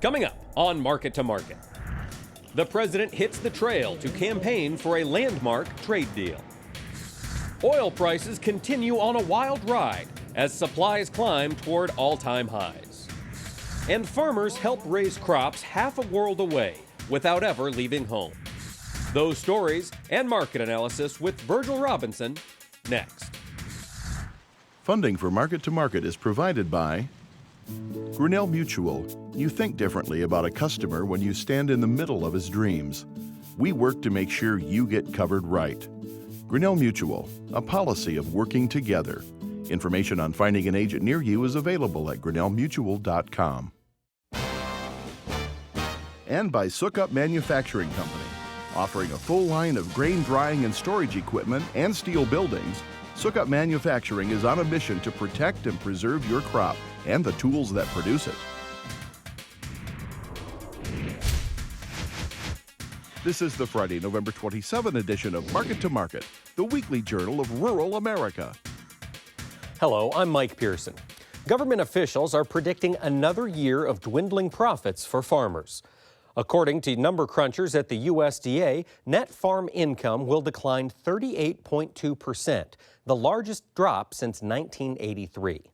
Coming up on Market to Market, the president hits the trail to campaign for a landmark trade deal. Oil prices continue on a wild ride as supplies climb toward all-time highs. And farmers help raise crops half a world away without ever leaving home. Those stories and market analysis with Virgil Robinson next. Funding for Market to Market is provided by Grinnell Mutual. You think differently about a customer when you stand in the middle of his dreams. We work to make sure you get covered right. Grinnell Mutual, a policy of working together. Information on finding an agent near you is available at grinnellmutual.com. And by Sukup Manufacturing Company, offering a full line of grain drying and storage equipment and steel buildings. Sukup Manufacturing is on a mission to protect and preserve your crop and the tools that produce it. This is the Friday, November 27 edition of Market to Market, the weekly journal of rural America. Hello, I'm Mike Pearson. Government officials are predicting another year of dwindling profits for farmers. According to number crunchers at the USDA, net farm income will decline 38.2%, the largest drop since 1983.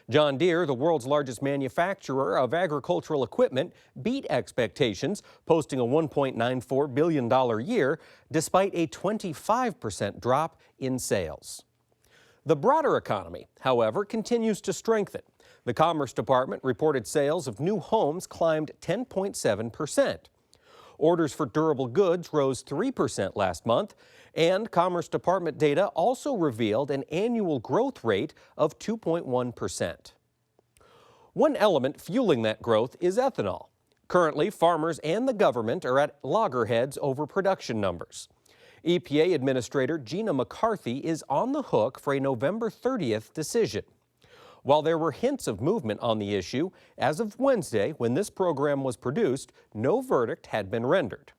John Deere, the world's largest manufacturer of agricultural equipment, beat expectations, posting a $1.94 billion year, despite a 25% drop in sales. The broader economy, however, continues to strengthen. The Commerce Department reported sales of new homes climbed 10.7%. Orders for durable goods rose 3% last month, and Commerce Department data also revealed an annual growth rate of 2.1%. One element fueling that growth is ethanol. Currently, farmers and the government are at loggerheads over production numbers. EPA Administrator Gina McCarthy is on the hook for a November 30th decision. While there were hints of movement on the issue, as of Wednesday, when this program was produced, no verdict had been rendered.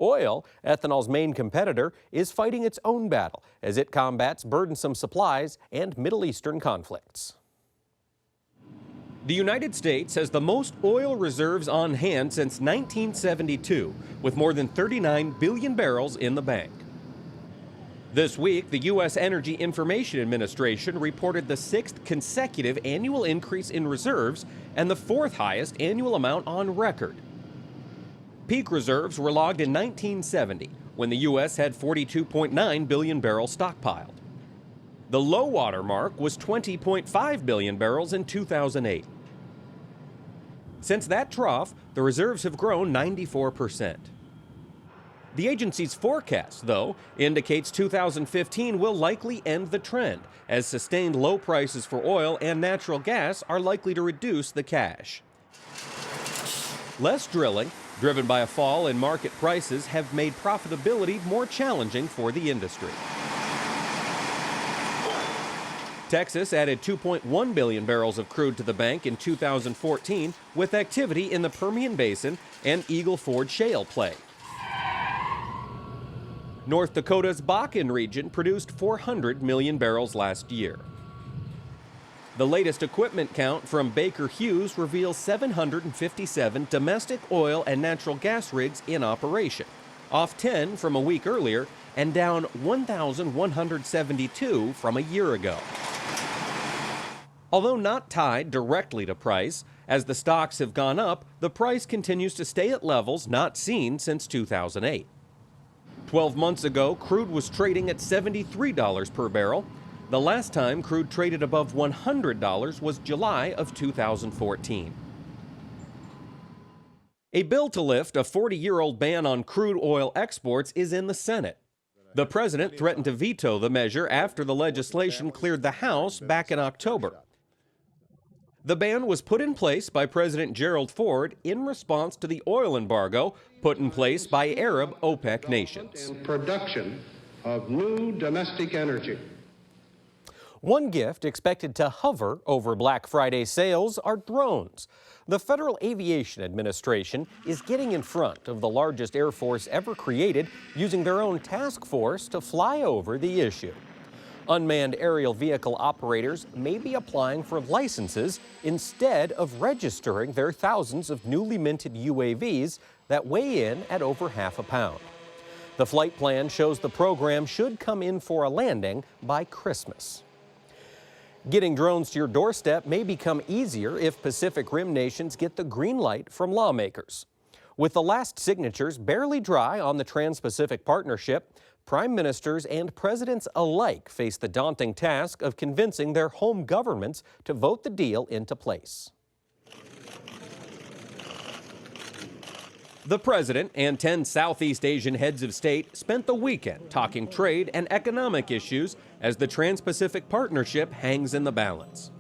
Oil, ethanol's main competitor, is fighting its own battle as it combats burdensome supplies and Middle Eastern conflicts. The United States has the most oil reserves on hand since 1972, with more than 39 billion barrels in the bank. This week, the U.S. Energy Information Administration reported the 6th consecutive annual increase in reserves and the 4th highest annual amount on record. Peak reserves were logged in 1970, when the U.S. had 42.9 billion barrels stockpiled. The low water mark was 20.5 billion barrels in 2008. Since that trough, the reserves have grown 94%. The agency's forecast, though, indicates 2015 will likely end the trend, as sustained low prices for oil and natural gas are likely to reduce the cash. Less drilling, driven by a fall in market prices, have made profitability more challenging for the industry. Texas added 2.1 billion barrels of crude to the bank in 2014, with activity in the Permian Basin and Eagle Ford shale play. North Dakota's Bakken region produced 400 million barrels last year. The latest equipment count from Baker Hughes reveals 757 domestic oil and natural gas rigs in operation, off 10 from a week earlier and down 1,172 from a year ago. Although not tied directly to price, as the stocks have gone up, the price continues to stay at levels not seen since 2008. 12 months ago, crude was trading at $73 per barrel. The last time crude traded above $100 was July of 2014. A bill to lift a 40-year-old ban on crude oil exports is in the Senate. The president threatened to veto the measure after the legislation cleared the House back in October. The ban was put in place by President Gerald Ford in response to the oil embargo put in place by Arab OPEC nations. Production of new domestic energy. One gift expected to hover over Black Friday sales are drones. The Federal Aviation Administration is getting in front of the largest Air Force ever created, using their own task force to fly over the issue. Unmanned aerial vehicle operators may be applying for licenses instead of registering their thousands of newly minted UAVs that weigh in at over half a pound. The flight plan shows the program should come in for a landing by Christmas. Getting drones to your doorstep may become easier if Pacific Rim nations get the green light from lawmakers. With the last signatures barely dry on the Trans-Pacific Partnership, prime ministers and presidents alike face the daunting task of convincing their home governments to vote the deal into place. The president and 10 Southeast Asian heads of state spent the weekend talking trade and economic issues as the Trans-Pacific Partnership hangs in the balance.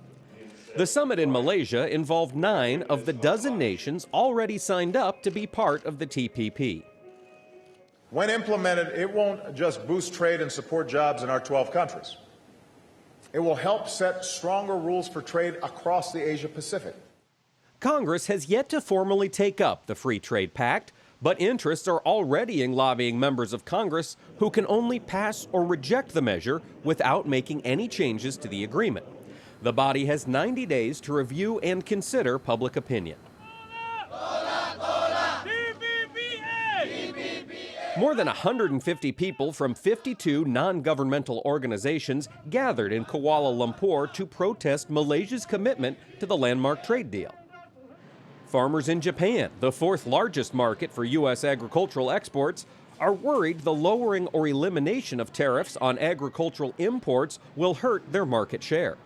The summit in Malaysia involved 9 of the dozen nations already signed up to be part of the TPP. When implemented, it won't just boost trade and support jobs in our 12 countries. It will help set stronger rules for trade across the Asia-Pacific. Congress has yet to formally take up the Free Trade Pact, but interests are already lobbying members of Congress who can only pass or reject the measure without making any changes to the agreement. The body has 90 days to review and consider public opinion. More than 150 people from 52 non-governmental organizations gathered in Kuala Lumpur to protest Malaysia's commitment to the landmark trade deal. Farmers in Japan, the 4th largest market for U.S. agricultural exports, are worried the lowering or elimination of tariffs on agricultural imports will hurt their market share.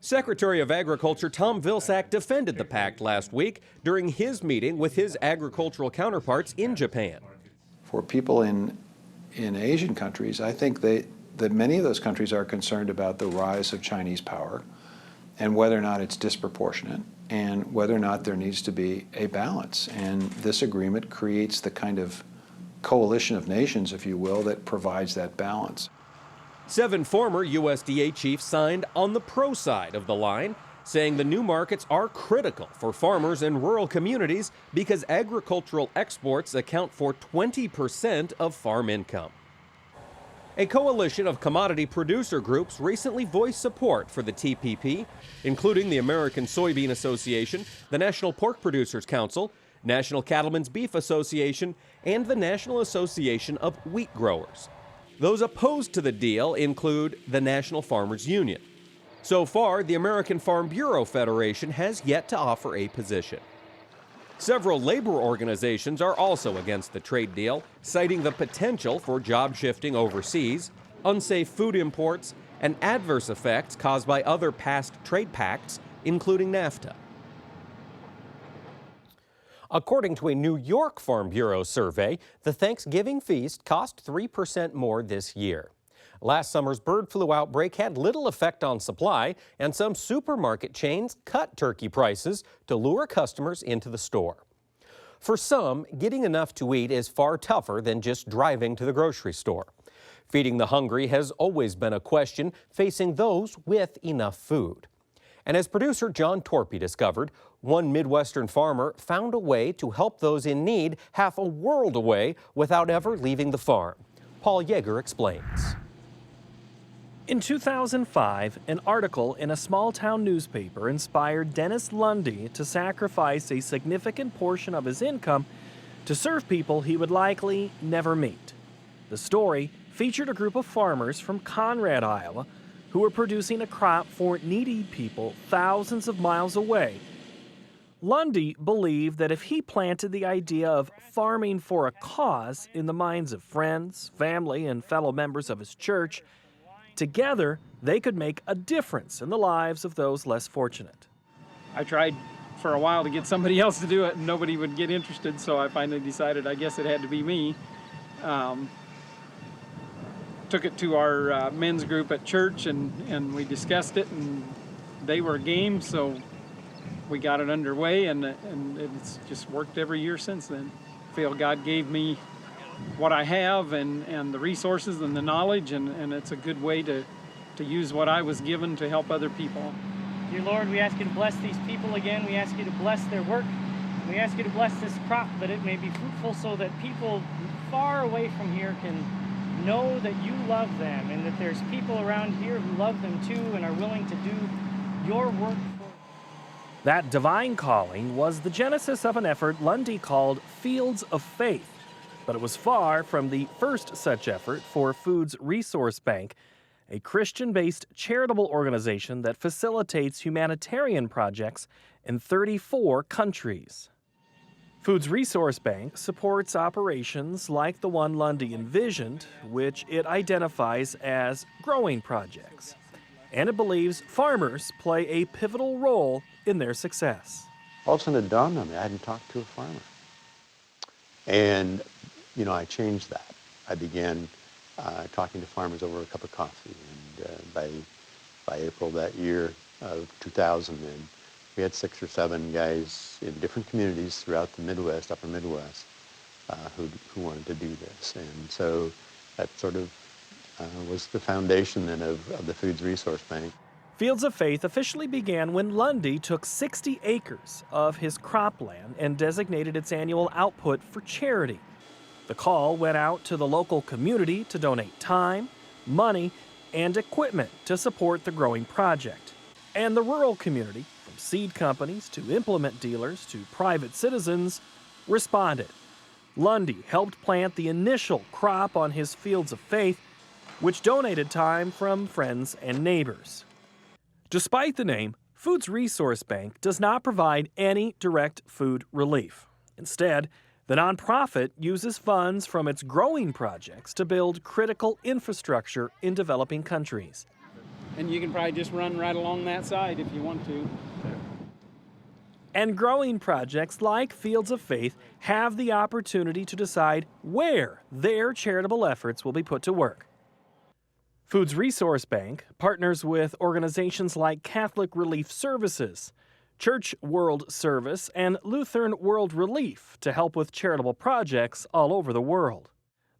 Secretary of Agriculture Tom Vilsack defended the pact last week during his meeting with his agricultural counterparts in Japan. For people in Asian countries, I think that many of those countries are concerned about the rise of Chinese power and whether or not it's disproportionate and whether or not there needs to be a balance. And this agreement creates the kind of coalition of nations, if you will, that provides that balance. 7 former USDA chiefs signed on the pro side of the line, saying the new markets are critical for farmers in rural communities because agricultural exports account for 20% of farm income. A coalition of commodity producer groups recently voiced support for the TPP, including the American Soybean Association, the National Pork Producers Council, National Cattlemen's Beef Association, and the National Association of Wheat Growers. Those opposed to the deal include the National Farmers Union. So far, the American Farm Bureau Federation has yet to offer a position. Several labor organizations are also against the trade deal, citing the potential for job shifting overseas, unsafe food imports, and adverse effects caused by other past trade pacts, including NAFTA. According to a New York Farm Bureau survey, the Thanksgiving feast cost 3% more this year. Last summer's bird flu outbreak had little effect on supply, and some supermarket chains cut turkey prices to lure customers into the store. For some, getting enough to eat is far tougher than just driving to the grocery store. Feeding the hungry has always been a question facing those with enough food. And as producer John Torpy discovered, one Midwestern farmer found a way to help those in need half a world away without ever leaving the farm. Paul Yeager explains. In 2005, an article in a small-town newspaper inspired Dennis Lundy to sacrifice a significant portion of his income to serve people he would likely never meet. The story featured a group of farmers from Conrad, Iowa, who were producing a crop for needy people thousands of miles away. Lundy believed that if he planted the idea of farming for a cause in the minds of friends, family, and fellow members of his church, together, they could make a difference in the lives of those less fortunate. I tried for a while to get somebody else to do it, and nobody would get interested, so I finally decided I guess it had to be me. Took it to our men's group at church, and we discussed it, and they were game, so we got it underway, and it's just worked every year since then. I feel God gave me what I have and the resources and the knowledge, and it's a good way to use what I was given to help other people. Dear Lord, we ask you to bless these people again. We ask you to bless their work. We ask you to bless this crop that it may be fruitful so that people far away from here can know that you love them and that there's people around here who love them too and are willing to do your work for them. That divine calling was the genesis of an effort Lundy called Fields of Faith, but it was far from the first such effort for Foods Resource Bank, a Christian-based charitable organization that facilitates humanitarian projects in 34 countries. Foods Resource Bank supports operations like the one Lundy envisioned, which it identifies as growing projects. And it believes farmers play a pivotal role in their success. All of a sudden it dawned on me, I hadn't talked to a farmer. And, I changed that. I began talking to farmers over a cup of coffee. And by April that year of 2000, we had 6 or 7 guys in different communities throughout the Midwest, upper Midwest, who wanted to do this. And so that sort of was the foundation then of the Foods Resource Bank. Fields of Faith officially began when Lundy took 60 acres of his cropland and designated its annual output for charity. The call went out to the local community to donate time, money, and equipment to support the growing project. And the rural community, from seed companies to implement dealers to private citizens, responded. Lundy helped plant the initial crop on his Fields of Faith, which donated time from friends and neighbors. Despite the name, Foods Resource Bank does not provide any direct food relief. Instead, the nonprofit uses funds from its growing projects to build critical infrastructure in developing countries. And you can probably just run right along that side if you want to. And growing projects like Fields of Faith have the opportunity to decide where their charitable efforts will be put to work. Foods Resource Bank partners with organizations like Catholic Relief Services, Church World Service, and Lutheran World Relief to help with charitable projects all over the world.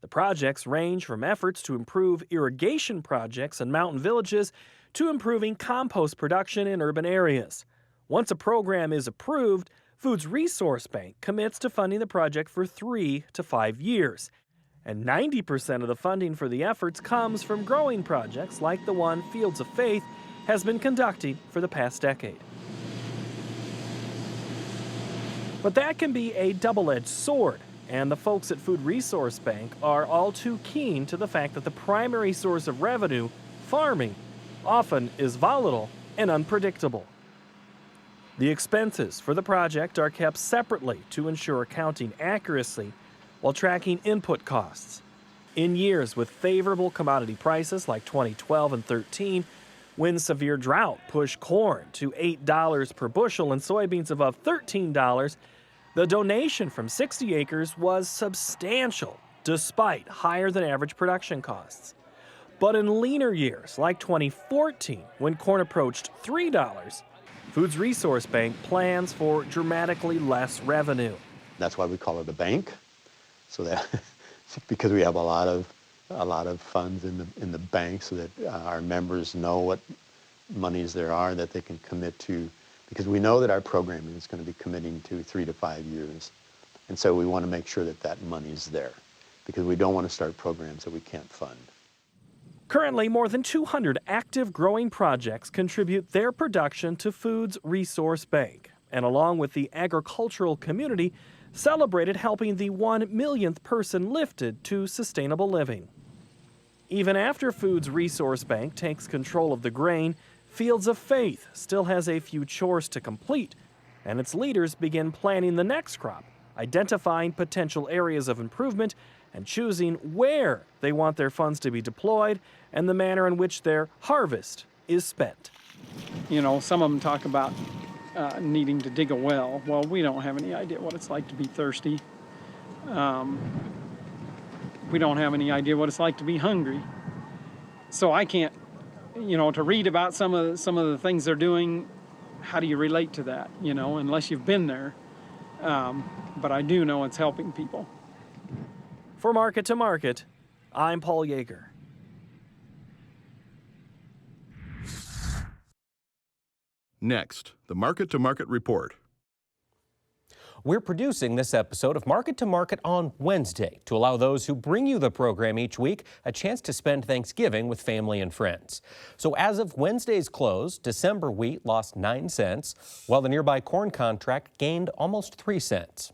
The projects range from efforts to improve irrigation projects in mountain villages to improving compost production in urban areas. Once a program is approved, Foods Resource Bank commits to funding the project for 3 to 5 years. And 90% of the funding for the efforts comes from growing projects like the one Fields of Faith has been conducting for the past decade. But that can be a double-edged sword, and the folks at Food Resource Bank are all too keen to the fact that the primary source of revenue, farming, often is volatile and unpredictable. The expenses for the project are kept separately to ensure accounting accuracy while tracking input costs. In years with favorable commodity prices like 2012 and 13, when severe drought pushed corn to $8 per bushel and soybeans above $13, the donation from 60 acres was substantial despite higher than average production costs. But in leaner years like 2014, when corn approached $3, Foods Resource Bank plans for dramatically less revenue. That's why we call it a bank. So that because we have a lot of funds in the bank, so that our members know what monies there are that they can commit to, because we know that our programming is going to be committing to 3 to 5 years, and so we want to make sure that that money is there, because we don't want to start programs that we can't fund. Currently, more than 200 active growing projects contribute their production to Foods Resource Bank, and along with the agricultural community, celebrated helping the 1 millionth person lifted to sustainable living. Even after Foods Resource Bank takes control of the grain, Fields of Faith still has a few chores to complete, and its leaders begin planning the next crop, identifying potential areas of improvement, and choosing where they want their funds to be deployed and the manner in which their harvest is spent. Some of them talk about needing to dig a well. Well, we don't have any idea what it's like to be thirsty. We don't have any idea what it's like to be hungry. So I can't, to read about some of the things they're doing, how do you relate to that, unless you've been there. But I do know it's helping people. For Market to Market, I'm Paul Yeager. Next, the Market to Market Report. We're producing this episode of Market to Market on Wednesday to allow those who bring you the program each week a chance to spend Thanksgiving with family and friends. So as of Wednesday's close, December wheat lost 9 cents, while the nearby corn contract gained almost 3 cents.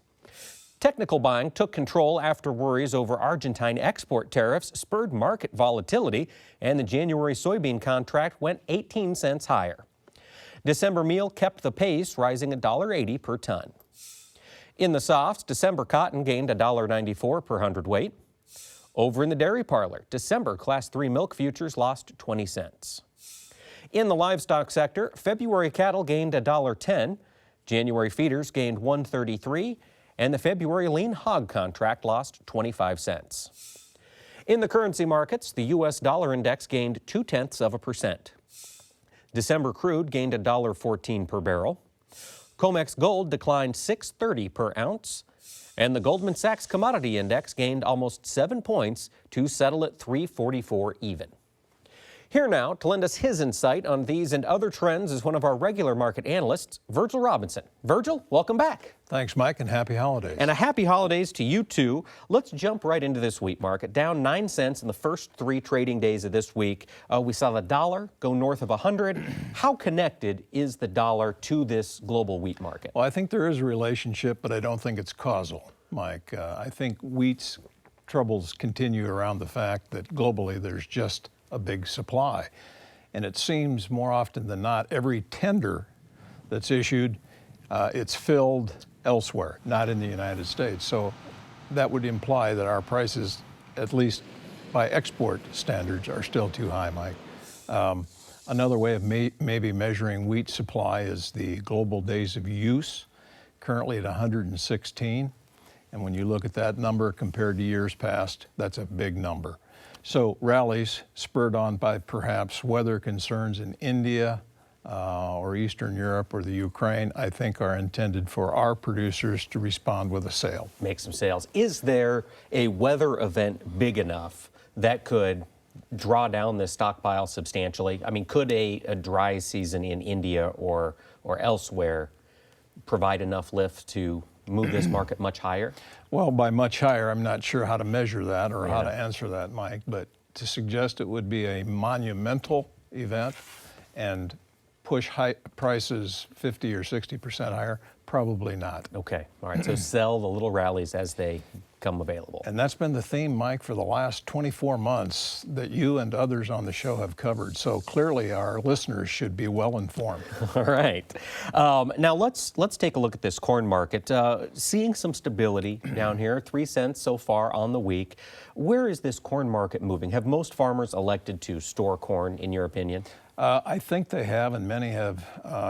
Technical buying took control after worries over Argentine export tariffs spurred market volatility, and the January soybean contract went 18 cents higher. December meal kept the pace, rising $1.80 per ton. In the softs, December cotton gained $1.94 per hundredweight. Over in the dairy parlor, December Class 3 milk futures lost 20 cents. In the livestock sector, February cattle gained $1.10, January feeders gained $1.33, and the February lean hog contract lost 25 cents. In the currency markets, the U.S. dollar index gained 0.2%. December crude gained $1.14 per barrel. COMEX gold declined $6.30 per ounce, and the Goldman Sachs Commodity Index gained almost 7 points to settle at 344 even. Here now to lend us his insight on these and other trends is one of our regular market analysts, Virgil Robinson. Virgil, welcome back. Thanks, Mike, and happy holidays. And a happy holidays to you too. Let's jump right into this wheat market. Down 9 cents in the first 3 trading days of this week. We saw the dollar go north of 100. How connected is the dollar to this global wheat market? Well, I think there is a relationship, but I don't think it's causal, Mike. I think wheat's troubles continue around the fact that globally there's just a big supply. And it seems more often than not, every tender that's issued, it's filled elsewhere, not in the United States. So that would imply that our prices, at least by export standards, are still too high, Mike. Another way of maybe measuring wheat supply is the global days of use, currently at 116. And when you look at that number compared to years past, that's a big number. So rallies spurred on by perhaps weather concerns in India or Eastern Europe or the Ukraine, I think are intended for our producers to respond with a sale. Make some sales. Is there a weather event big enough that could draw down this stockpile substantially? I mean, could a dry season in India or elsewhere provide enough lift to move this market much higher? Well, by much higher, I'm not sure how to measure that or how to answer that, Mike, but to suggest it would be a monumental event and push high prices 50 or 60% higher, probably not. Okay, all right, so sell the little rallies as they come available. And that's been the theme, Mike, for the last 24 months that you and others on the show have covered. So clearly our listeners should be well informed. All right. Now let's take a look at this corn market. Seeing some stability down here, 3 cents so far on the week. Where is this corn market moving? Have most farmers elected to store corn, in your opinion? I think they have, and many have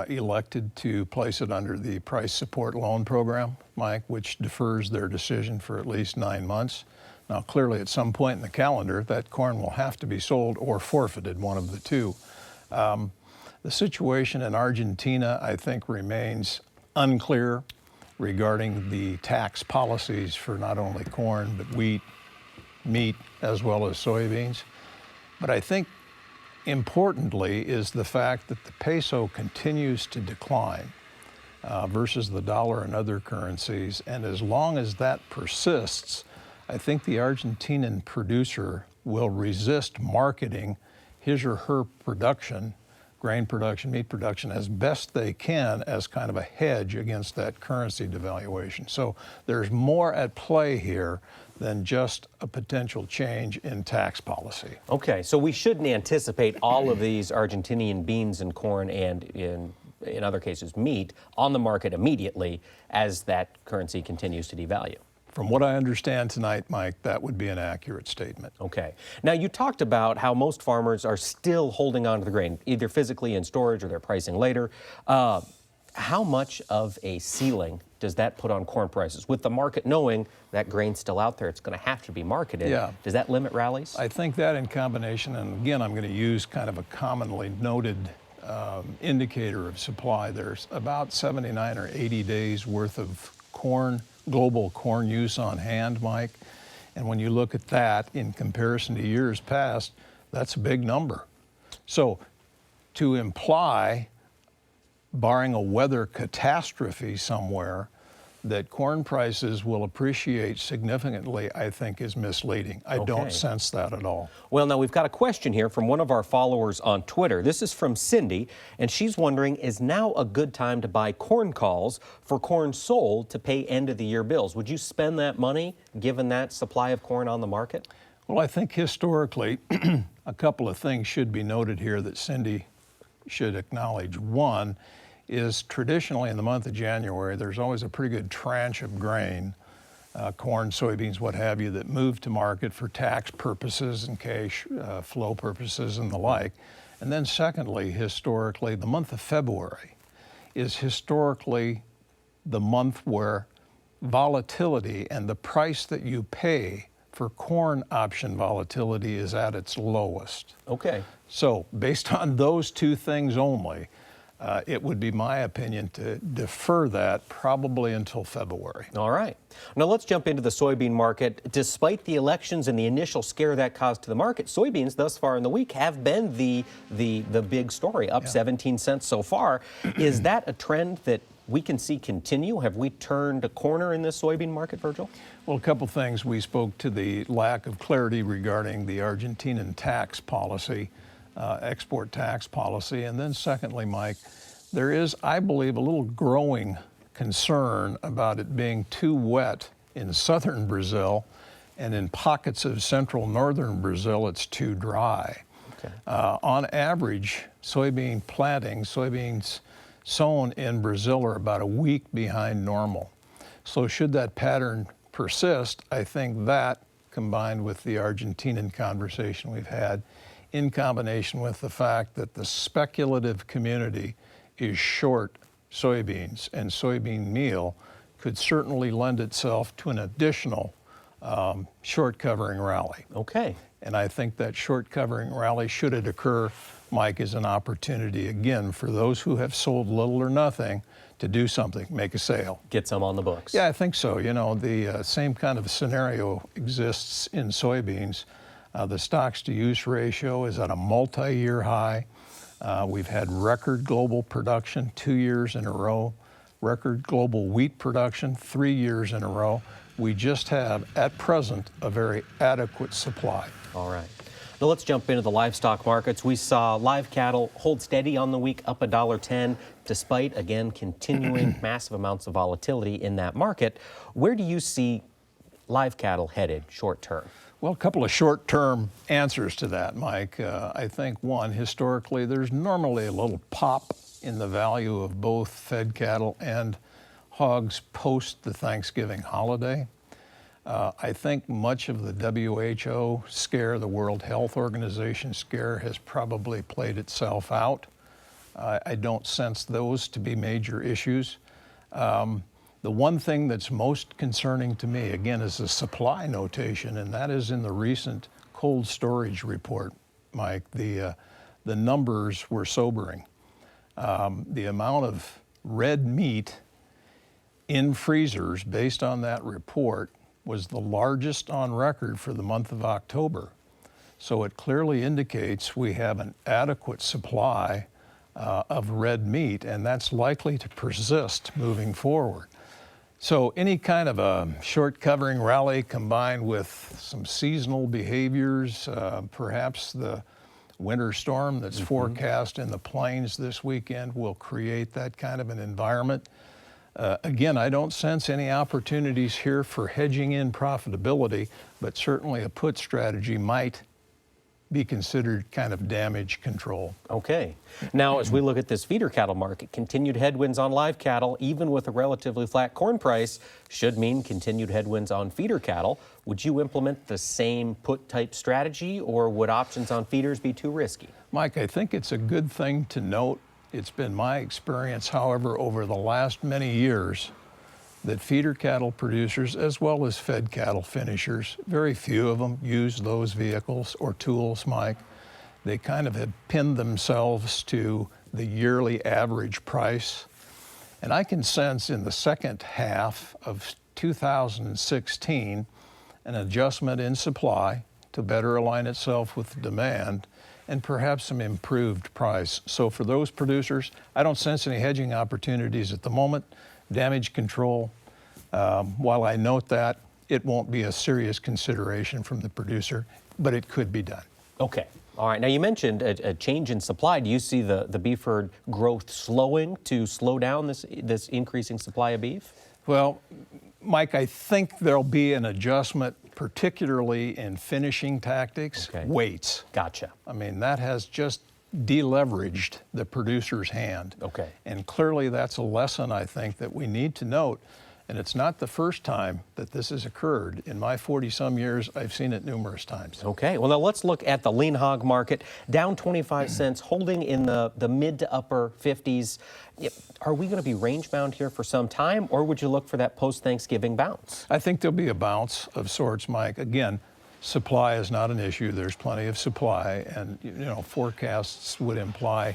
elected to place it under the price support loan program, Mike, which defers their decision for at least 9 months. Now, clearly, at some point in the calendar, that corn will have to be sold or forfeited, one of the two. The situation in Argentina, I think, remains unclear regarding the tax policies for not only corn, but wheat, meat, as well as soybeans. But I think importantly is the fact that the peso continues to decline versus the dollar and other currencies. And as long as that persists, I think the Argentinian producer will resist marketing his or her production, grain production, meat production, as best they can as kind of a hedge against that currency devaluation. So there's more at play here than just a potential change in tax policy. Okay, so we shouldn't anticipate all of these Argentinian beans and corn and in other cases meat on the market immediately as that currency continues to devalue. From what I understand tonight, Mike, that would be an accurate statement. Okay. Now, you talked about how most farmers are still holding on to the grain, either physically in storage or they're pricing later. How much of a ceiling does that put on corn prices? With the market knowing that grain's still out there, it's going to have to be marketed. Yeah. Does that limit rallies? I think that in combination, and again, I'm going to use kind of a commonly noted indicator of supply. There's about 79 or 80 days worth of corn, global corn use on hand, Mike. And when you look at that in comparison to years past, that's a big number. So to imply, barring a weather catastrophe somewhere, that corn prices will appreciate significantly, I think, is misleading. I don't sense that at all. Well, now we've got a question here from one of our followers on Twitter. This is from Cindy, and she's wondering, is now a good time to buy corn calls for corn sold to pay end-of-the-year bills? Would you spend that money, given that supply of corn on the market? Well, I think historically, a couple of things should be noted here that Cindy should acknowledge. One is traditionally in the month of January, there's always a pretty good tranche of grain, corn, soybeans, what have you, that move to market for tax purposes and cash flow purposes and the like. And then secondly, historically, the month of February is historically the month where volatility and the price that you pay for corn option volatility is at its lowest. Okay. So based on those two things only, it would be my opinion to defer that probably until February. All right. Now let's jump into the soybean market. Despite the elections and the initial scare that caused to the market, soybeans thus far in the week have been the big story, up 17 cents so far. Is that a trend that we can see continue? Have we turned a corner in this soybean market, Virgil? Well, a couple things. We spoke to the lack of clarity regarding the Argentinian tax policy, export tax policy. And then secondly, Mike, there is, I believe, a little growing concern about it being too wet in southern Brazil, and in pockets of central northern Brazil, it's too dry. Okay. On average, soybeans sown in Brazil are about a week behind normal. So should that pattern persist, I think that, combined with the Argentinian conversation we've had, in combination with the fact that the speculative community is short soybeans and soybean meal, could certainly lend itself to an additional short covering rally. Okay. And I think that short covering rally, should it occur, Mike, is an opportunity again for those who have sold little or nothing to do something, make a sale. Get some on the books. Yeah, I think so. You know, the same kind of scenario exists in soybeans. The stocks-to-use ratio is at a multi-year high. We've had record global production 2 years in a row, record global wheat production 3 years in a row. We just have, at present, a very adequate supply. All right. Now let's jump into the livestock markets. We saw live cattle hold steady on the week, up $1.10, despite, again, continuing massive amounts of volatility in that market. Where do you see live cattle headed short term? Well, a couple of short-term answers to that, Mike. I think, one, historically, there's normally a little pop in the value of both fed cattle and hogs post the Thanksgiving holiday. I think much of the WHO scare, the World Health Organization scare, has probably played itself out. I don't sense those to be major issues. The one thing that's most concerning to me, again, is the supply notation, and that is in the recent cold storage report, Mike. The numbers were sobering. The amount of red meat in freezers, based on that report, was the largest on record for the month of October. So it clearly indicates we have an adequate supply of red meat, and that's likely to persist moving forward. So any kind of a short covering rally combined with some seasonal behaviors, perhaps the winter storm that's forecast in the plains this weekend will create that kind of an environment. Again, I don't sense any opportunities here for hedging in profitability, but certainly a put strategy might be considered kind of damage control. Okay. Now, as we look at this feeder cattle market, continued headwinds on live cattle, even with a relatively flat corn price, should mean continued headwinds on feeder cattle. Would you implement the same put type strategy, or would options on feeders be too risky? Mike, I think it's a good thing to note. It's been my experience, however, over the last many years, that feeder cattle producers, as well as fed cattle finishers, very few of them use those vehicles or tools, Mike. They kind of have pinned themselves to the yearly average price. And I can sense in the second half of 2016 an adjustment in supply to better align itself with demand, and perhaps some improved price. So for those producers, I don't sense any hedging opportunities at the moment. Damage control, While I note that, it won't be a serious consideration from the producer, but it could be done. Okay. All right. Now, you mentioned a change in supply. Do you see the beef herd growth slowing to slow down this increasing supply of beef? Well, Mike, I think there'll be an adjustment, particularly in finishing tactics, weights. Gotcha. I mean, that has just deleveraged the producer's hand. Okay. And clearly that's a lesson, I think, that we need to note. And it's not the first time that this has occurred. In my 40-some years, I've seen it numerous times. Okay, well, now let's look at the lean hog market, down 25 cents, holding in the mid to upper 50s. Are we going to be range-bound here for some time, or would you look for that post-Thanksgiving bounce? I think there'll be a bounce of sorts, Mike. Again, supply is not an issue. There's plenty of supply, and forecasts would imply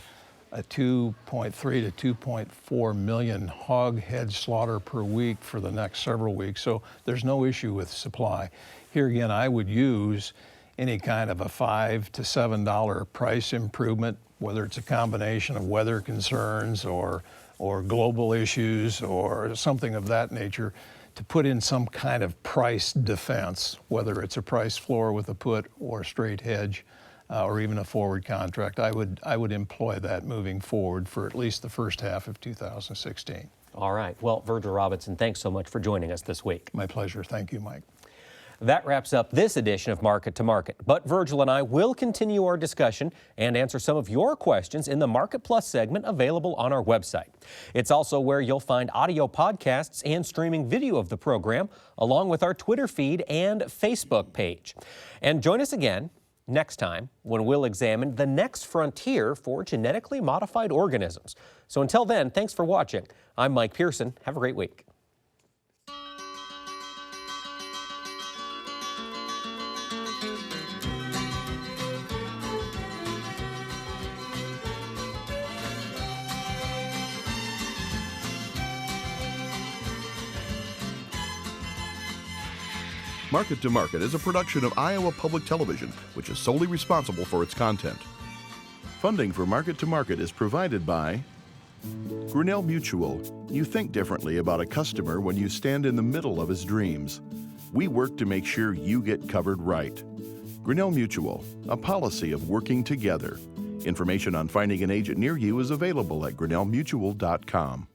a 2.3 to 2.4 million hog head slaughter per week for the next several weeks. So there's no issue with supply. Here again, I would use any kind of a $5 to $7 price improvement, whether it's a combination of weather concerns or global issues or something of that nature, to put in some kind of price defense, whether it's a price floor with a put or a straight hedge. Or even a forward contract. I would employ that moving forward for at least the first half of 2016. All right. Well, Virgil Robinson, thanks so much for joining us this week. My pleasure. Thank you, Mike. That wraps up this edition of Market to Market. But Virgil and I will continue our discussion and answer some of your questions in the Market Plus segment available on our website. It's also where you'll find audio podcasts and streaming video of the program, along with our Twitter feed and Facebook page. And join us again next time when we'll examine the next frontier for genetically modified organisms. So until then, thanks for watching. I'm Mike Pearson. Have a great week. Market to Market is a production of Iowa Public Television, which is solely responsible for its content. Funding for Market to Market is provided by Grinnell Mutual. You think differently about a customer when you stand in the middle of his dreams. We work to make sure you get covered right. Grinnell Mutual, a policy of working together. Information on finding an agent near you is available at grinnellmutual.com.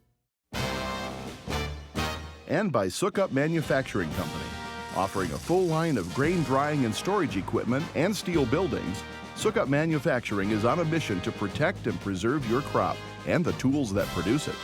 And by Sukup Manufacturing Company. Offering a full line of grain drying and storage equipment and steel buildings, Sukup Manufacturing is on a mission to protect and preserve your crop and the tools that produce it.